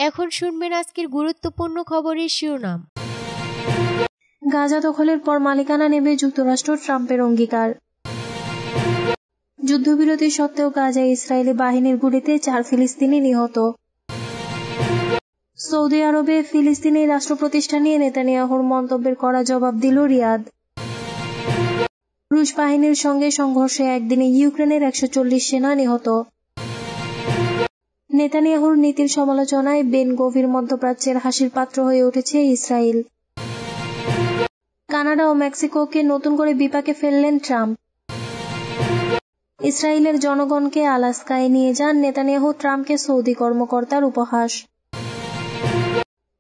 এখন শুনবেন আজকের গুরুত্বপূর্ণ খবরের শিরোনাম। গাজা দখলের পর মালিকানা নেবে যুক্তরাষ্ট্র, ট্রাম্পের অঙ্গীকার। যুদ্ধবিরতি সত্ত্বেও গাজায় ইসরায়েলি বাহিনীর গুলিতে 4 ফিলিস্তিনি নিহত। সৌদি আরবে ফিলিস্তিনি রাষ্ট্র প্রতিষ্ঠা নিয়ে নেতানিয়াহুর মন্তব্যের কড়া জবাব দিল রিয়াদ। রুশ বাহিনীর সঙ্গে সংঘর্ষে একদিনে ইউক্রেনের 140 সেনা নিহত। নেতানিয়াহুর নীতির সমালোচনায় বেন গভীর মধ্যপ্রাচ্যের হাসির পাত্র হয়ে উঠেছে ইসরায়েল। কানাডা ও মেক্সিকোকে নতুন করে বিপাকে ফেললেন ট্রাম্প। ইসরায়েলের জনগণকে আলাস্কায় নিয়ে যান নেতানিয়াহু, ট্রাম্পকে সৌদি কর্মকর্তার উপহাস।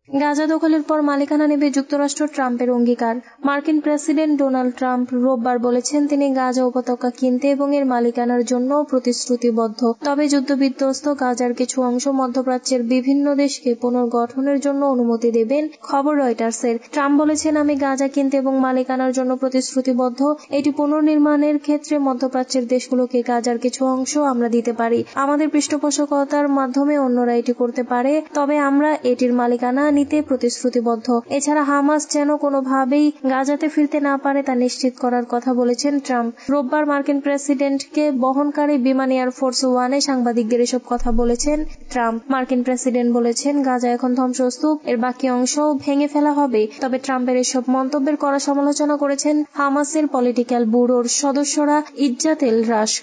গাজা দখলের পর মালিকানা নেবে যুক্তরাষ্ট্র, ট্রাম্পের অঙ্গীকার। মার্কিন প্রেসিডেন্ট ডোনাল্ড ট্রাম্প রোববার বলেছেন তিনি গাজা উপত্যকা কিনতে এবং এর মালিকানার জন্য প্রতিশ্রুতিবদ্ধ। তবে যুদ্ধবিধ্বস্ত গাজার কিছু অংশ মধ্যপ্রাচ্যের বিভিন্ন দেশকে পুনর্গঠনের জন্য অনুমতি দেবেন, খবর রয়টার্সের। ট্রাম্প বলেছেন, আমি গাজা কিনতে এবং মালিকানার জন্য প্রতিশ্রুতিবদ্ধ। এটি পুনর্নির্মাণের ক্ষেত্রে মধ্যপ্রাচ্যের দেশগুলোকে গাজার কিছু অংশ আমরা দিতে পারি। আমাদের পৃষ্ঠপোষকতার মাধ্যমে অন্যরা এটি করতে পারে, তবে আমরা এটির মালিকানা নিতে প্রতিশ্রুতিবদ্ধ। এছাড়া হামাস যেন কোনোভাবেই গাজাতে ফিরতে না পারে তা নিশ্চিত করার কথা বলেছেন ট্রাম্প। রোববার মার্কিন প্রেসিডেন্টকে বহনকারী বিমান এয়ারফোর্স ওয়ানে সাংবাদিকদের এসব কথা বলেছেন ট্রাম্প। মার্কিন প্রেসিডেন্ট বলেছেন, গাজা এখন ধ্বংসস্তূপ, এর বাকি অংশও ভেঙে ফেলা হবে। তবে ট্রাম্পের এসব মন্তব্যের কড়া সমালোচনা করেছেন হামাসের পলিটিক্যাল ব্যুরোর সদস্যরা ইজ্জাত এল রাশ।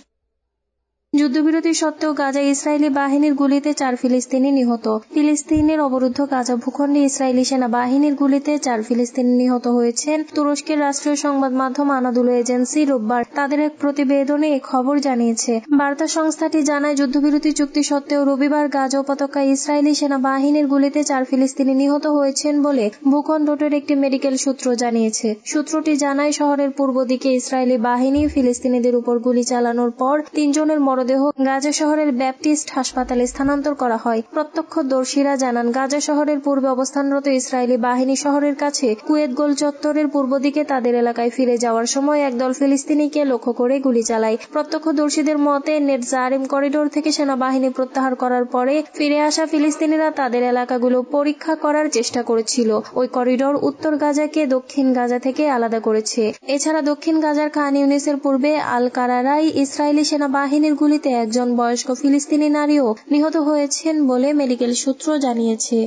যুদ্ধবিরতি সত্ত্বেও গাজায় ইসরায়েলি বাহিনীর গুলিতে 4 ফিলিস্তিনি নিহত। ফিলিস্তিনের অবরুদ্ধ গাজা ভূখণ্ডে ইসরায়েলি সেনা বাহিনীর গুলিতে 4 ফিলিস্তিনি নিহত হয়েছেন। তুরস্কের রাষ্ট্রীয় সংবাদ মাধ্যম আনাদুলু এজেন্সি রোববার তাদের এক প্রতিবেদনে এ খবর জানিয়েছে। বার্তা সংস্থাটি জানায়, যুদ্ধবিরতি চুক্তি সত্ত্বেও রবিবার গাজা উপত্যকায় ইসরায়েলি সেনা বাহিনীর গুলিতে 4 ফিলিস্তিনি নিহত হয়েছেন বলে ভূখণ্ডটির একটি মেডিকেল সূত্র জানিয়েছে। সূত্রটি জানায়, শহরের পূর্ব দিকে ইসরায়েলি বাহিনী ফিলিস্তিনিদের উপর গুলি চালানোর পর 3 জনের মরদেহ গাজা শহরের ব্যাপটিস্ট হাসপাতালে স্থানান্তর করা হয়। প্রত্যক্ষদর্শীরা জানান, গাজা শহরের পূর্বে অবস্থানরত ইসরায়েলি বাহিনী শহরের কাছে কুয়েত গোল চত্বরের পূর্ব দিকে তাদের এলাকায় ফিরে যাওয়ার সময় একদল ফিলিস্তিনিকে লক্ষ্য করে গুলি চালায়। প্রত্যক্ষদর্শীদের মতে, নেটজারিম করিডোর থেকে সেনাবাহিনী প্রত্যাহার করার পরে ফিরে আসা ফিলিস্তিনিরা তাদের এলাকাগুলো পরীক্ষা করার চেষ্টা করেছিল। ওই করিডোর উত্তর গাজাকে দক্ষিণ গাজা থেকে আলাদা করেছে। এছাড়া দক্ষিণ গাজার খান ইউনিসের পূর্বে আল কারারায় ইসরায়েলি সেনাবাহিনীর গুলিতে একজন বয়স্ক ফিলিস্তিনি নারীও নিহত হয়েছেন বলে মেডিকেল সূত্র জানিয়েছে।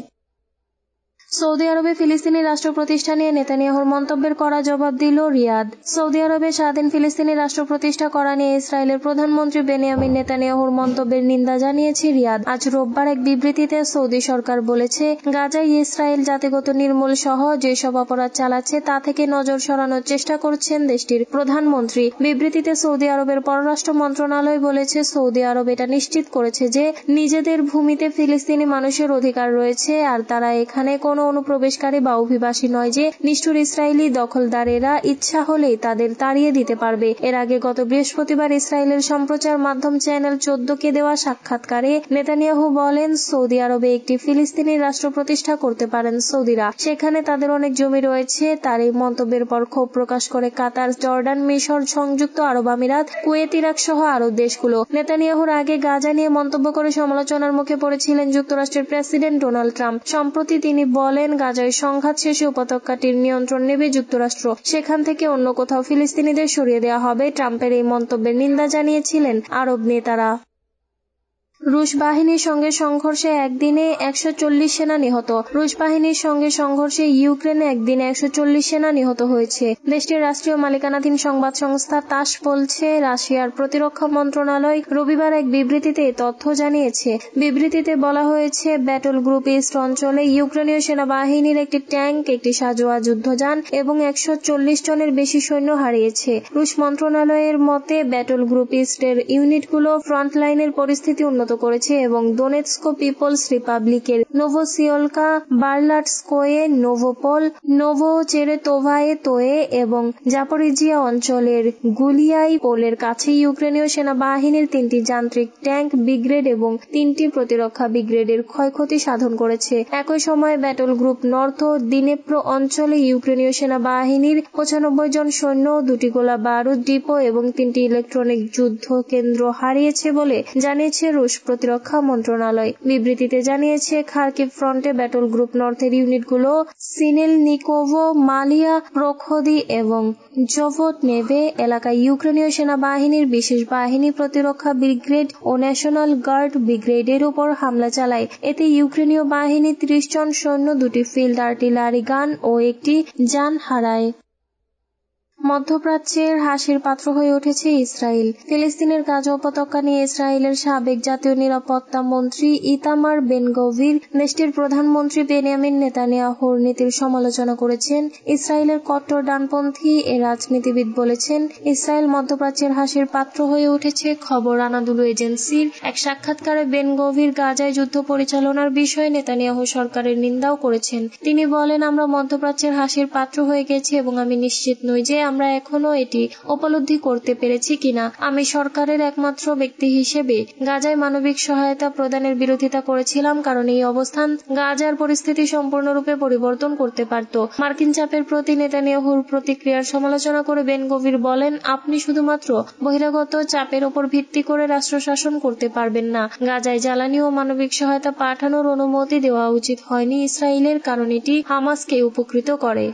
সৌদি আরবে ফিলিস্তিনি রাষ্ট্র প্রতিষ্ঠা নিয়ে নেতানিয়াহুর মন্তব্যের কড়া জবাব দিল রিয়াদ। সৌদি আরবে স্বাধীন ফিলিস্তিনি রাষ্ট্র প্রতিষ্ঠা করা নিয়ে ইসরায়েলের প্রধানমন্ত্রী বেনিয়ামিন নেতানিয়াহুর মন্তব্যের নিন্দা জানিয়েছে রিয়াদ। আজ রোববার এক বিবৃতিতে সৌদি সরকার বলেছে, গাজায় ইসরায়েল জাতিগত নির্মূল সহ যেসব অপরাধ চালাচ্ছে তা থেকে নজর সরানোর চেষ্টা করছেন দেশটির প্রধানমন্ত্রী। বিবৃতিতে সৌদি আরবের পররাষ্ট্র মন্ত্রণালয় বলেছে, সৌদি আরব এটা নিশ্চিত করেছে যে নিজেদের ভূমিতে ফিলিস্তিনি মানুষের অধিকার রয়েছে আর তারা এখানে কোনো অনুপ্রবেশকারী বা অভিবাসী নয় যে নিষ্ঠুর ইসরায়েলি দখলদারেরা ইচ্ছা হলেই তাদের তাড়িয়ে দিতে পারবে। এর আগে গত বৃহস্পতিবার ইসরায়েলের সম্প্রচার মাধ্যম চ্যানেল 14কে দেওয়া সাক্ষাৎকারে নেতানিয়াহু বলেন, সৌদি আরবে একটি ফিলিস্তিনি রাষ্ট্র প্রতিষ্ঠা করতে পারেন সৌদিরা, সেখানে তাদের অনেক জমি রয়েছে। তার এই মন্তব্যের পর ক্ষোভ প্রকাশ করে কাতার, জর্ডান, মিশর, সংযুক্ত আরব আমিরাত, কুয়েত, ইরাক সহ আরব দেশগুলো। নেতানিয়াহুর আগে গাজা নিয়ে মন্তব্য করে সমালোচনার মুখে পড়েছিলেন যুক্তরাষ্ট্রের প্রেসিডেন্ট ডোনাল্ড ট্রাম্প। সম্প্রতি তিনি বলেন, গাজায় সংঘাত শেষে উপত্যকাটির নিয়ন্ত্রণ নেবে যুক্তরাষ্ট্র, সেখান থেকে অন্য কোথাও ফিলিস্তিনিদের সরিয়ে দেওয়া হবে। ট্রাম্পের এই মন্তব্যের নিন্দা জানিয়েছিলেন আরব নেতারা। রুশ বাহিনীর সঙ্গে সংঘর্ষে একদিনে 140 সেনা নিহত। রুশ বাহিনীর সঙ্গে সংঘর্ষে ইউক্রেনে একদিনে 140 সেনা নিহত হয়েছে। দেশটির রাষ্ট্রীয় মালিকানাধীন সংবাদ সংস্থা তাস বলছে, রাশিয়ার প্রতিরক্ষা মন্ত্রণালয় রবিবার এক বিবৃতিতে তথ্য জানিয়েছে। বিবৃতিতে বলা হয়েছে, ব্যাটল গ্রুপ ইস্ট অঞ্চলে ইউক্রেনীয় সেনাবাহিনীর একটি ট্যাঙ্ক, একটি সাঁজোয়া যুদ্ধযান এবং 140 জনের বেশি সৈন্য হারিয়েছে। রুশ মন্ত্রণালয়ের মতে, ব্যাটল গ্রুপ ইস্টের ইউনিটগুলো ফ্রন্টলাইনের পরিস্থিতি উন্নত করেছে এবং দোনেৎস্ক পিপলস রিপাবলিকের নোভোসিওলকা, বার্লাটস্কোয়ে, নোভোপল, নোভোচেরেতোভায়ে এবং জাপোরিজিয়া অঞ্চলের গুলিয়াই পোলের কাছে ইউক্রেনীয় সেনাবাহিনীর 3টি যান্ত্রিক ট্যাঙ্ক ব্রিগেড এবং 3টি প্রতিরক্ষা ব্রিগেডের ক্ষয়ক্ষতি সাধন করেছে। একই সময়ে ব্যাটল গ্রুপ নর্থ দিনেপ্র অঞ্চলে ইউক্রেনীয় সেনাবাহিনীর 95 জন সৈন্য, 2টি গোলা বারুদ ডিপো এবং 3টি ইলেকট্রনিক যুদ্ধ কেন্দ্র হারিয়েছে বলে জানিয়েছে রুশ প্রতিরক্ষা মন্ত্রণালয়। বিবৃতিতে জানিয়েছে, খার্কিভ ফ্রন্টে ব্যাটল গ্রুপ নর্থের ইউনিটগুলো সিনেলনিকোভো, মালিয়া, প্রখোদি এবং জভোটনেভে এলাকায় ইউক্রেনীয় সেনাবাহিনীর বিশেষ বাহিনী প্রতিরক্ষা ব্রিগেড ও ন্যাশনাল গার্ড ব্রিগেডের উপর হামলা চালায়। এতে ইউক্রেনীয় বাহিনী 30 জন সৈন্য, 2টি ফিল্ড আর্টিলারি গান ও একটি যান হারায়। মধ্যপ্রাচ্যের হাসির পাত্র হয়ে উঠেছে ইসরায়েল। ফিলিস্তিনের গাজা উপত্যকা নিয়ে ইসরায়েলের সাবেক জাতীয় নিরাপত্তা মন্ত্রী ইতামার বেন-গভির দেশটির প্রধানমন্ত্রী বেনিয়ামিন নেতানিয়াহুর নীতির সমালোচনা করেছেন। ইসরায়েলের কট্টর ডানপন্থী এ রাজনীতিবিদ বলেছেন, ইসরায়েল মধ্যপ্রাচ্যের হাসির পাত্র হয়ে উঠেছে। খবর আনাদুলু এজেন্সির এক সাক্ষাৎকারে বেন-গভির গাজায় যুদ্ধ পরিচালনার বিষয়ে নেতানিয়াহু সরকারের নিন্দাও করেছেন। তিনি বলেন, আমরা মধ্যপ্রাচ্যের হাসির পাত্র হয়ে গেছি এবং আমি নিশ্চিত নই যে আমরা এখনো এটি উপলব্ধি করতে পেরেছি কিনা। আমি সরকারের একমাত্র ব্যক্তি হিসেবে গাজায় মানবিক সহায়তা প্রদানের বিরোধিতা করেছিলাম, কারণ এই অবস্থান গাজার পরিস্থিতি সম্পূর্ণরূপে পরিবর্তন করতে পারত। মার্কিন চাপের প্রতি নেতানিয়াহুর প্রতিক্রিয়ার সমালোচনা করে বেন-গভির বলেন, আপনি শুধুমাত্র বহিরাগত চাপের উপর ভিত্তি করে রাষ্ট্র শাসন করতে পারবেন না। গাজায় জ্বালানি ও মানবিক সহায়তা পাঠানোর অনুমতি দেওয়া উচিত হয়নি ইসরায়েলের, কারণ এটি হামাসকে উপকৃত করে।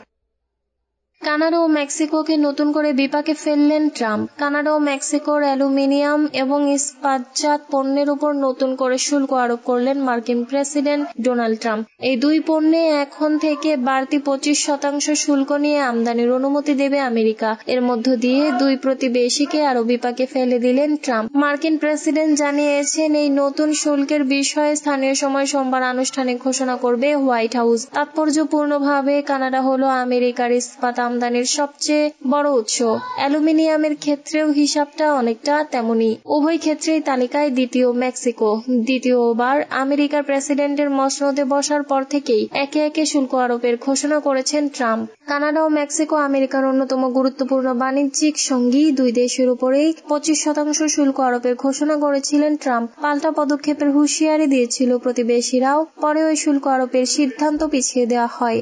কানাডা ও মেক্সিকোকে নতুন করে বিপাকে ফেললেন ট্রাম্প। কানাডা ও মেক্সিকোর অ্যালুমিনিয়াম এবং ইস্পাতজাত পণ্যের উপর নতুন করে শুল্ক আরোপ করলেন মার্কিন প্রেসিডেন্ট ডোনাল্ড ট্রাম্প। এই দুই পণ্যে এখন থেকে বাড়তি 25% শুল্ক নিয়ে আমদানির অনুমতি দেবে আমেরিকা। এর মধ্য দিয়ে দুই প্রতিবেশীকে আরও বিপাকে ফেলে দিলেন ট্রাম্প। মার্কিন প্রেসিডেন্ট জানিয়েছেন, এই নতুন শুল্কের বিষয়ে স্থানীয় সময় সোমবার আনুষ্ঠানিক ঘোষণা করবে হোয়াইট হাউস। তাৎপর্যপূর্ণভাবে কানাডা হল আমেরিকার ইস্পাত আমদানির সবচেয়ে বড় উৎস। অ্যালুমিনিয়ামের ক্ষেত্রেও হিসাবটা অনেকটা তেমনই। উভয় ক্ষেত্রেই তালিকায় দ্বিতীয় মেক্সিকো। দ্বিতীয়বার আমেরিকার প্রেসিডেন্টের মসনদে বসার পর থেকেই একে একে শুল্ক আরোপের ঘোষণা করেছেন ট্রাম্প। কানাডা ও মেক্সিকো আমেরিকার অন্যতম গুরুত্বপূর্ণ বাণিজ্যিক সঙ্গী। দুই দেশের উপরেই 25% শুল্ক আরোপের ঘোষণা করেছিলেন ট্রাম্প। পাল্টা পদক্ষেপের হুঁশিয়ারি দিয়েছিল প্রতিবেশীরাও। পরে ওই শুল্ক আরোপের সিদ্ধান্ত পিছিয়ে দেওয়া হয়।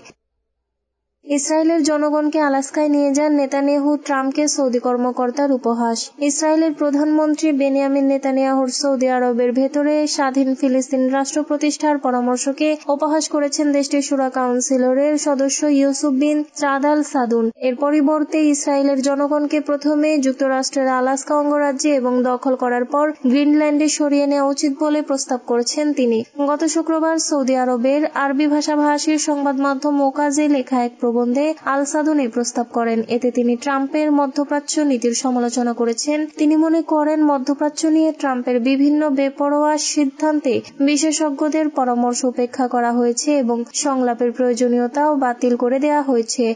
ইসরায়েলের জনগণকে আলাস্কায় নিয়ে যান নেতানিয়াহু, ট্রাম্পকে সৌদি কর্মকর্তার উপহাস। ইসরায়েলের প্রধানমন্ত্রী বেনিয়ামিন নেতানিয়াহুর সৌদি আরবের ভেতরে স্বাধীন ফিলিস্তিন রাষ্ট্র প্রতিষ্ঠার পরামর্শকে উপহাস করেছেন দেশটির শুরা কাউন্সিলরের সদস্য ইউসুফ বিন সাদ আল সাদুন। এর পরিবর্তে ইসরায়েলের জনগণকে প্রথমে যুক্তরাষ্ট্রের আলাস্কা অঙ্গরাজ্যে এবং দখল করার পর গ্রিনল্যান্ডে সরিয়ে নেওয়া উচিত বলে প্রস্তাব করেছেন তিনি। গত শুক্রবার সৌদি আরবের আরবি ভাষাভাষী সংবাদ মাধ্যম ওকাজে লেখা এক প্রবন্ধে আল সাদুন এই প্রস্তাব করেন। এতে তিনি ট্রাম্পের মধ্যপ্রাচ্য নীতির সমালোচনা করেছেন। তিনি মনে করেন, মধ্যপ্রাচ্য নিয়ে ট্রাম্পের বিভিন্ন বেপরোয়া সিদ্ধান্তে বিশেষজ্ঞদের পরামর্শ উপেক্ষা করা হয়েছে এবং সংলাপের প্রয়োজনীয়তাও বাতিল করে দেওয়া হয়েছে।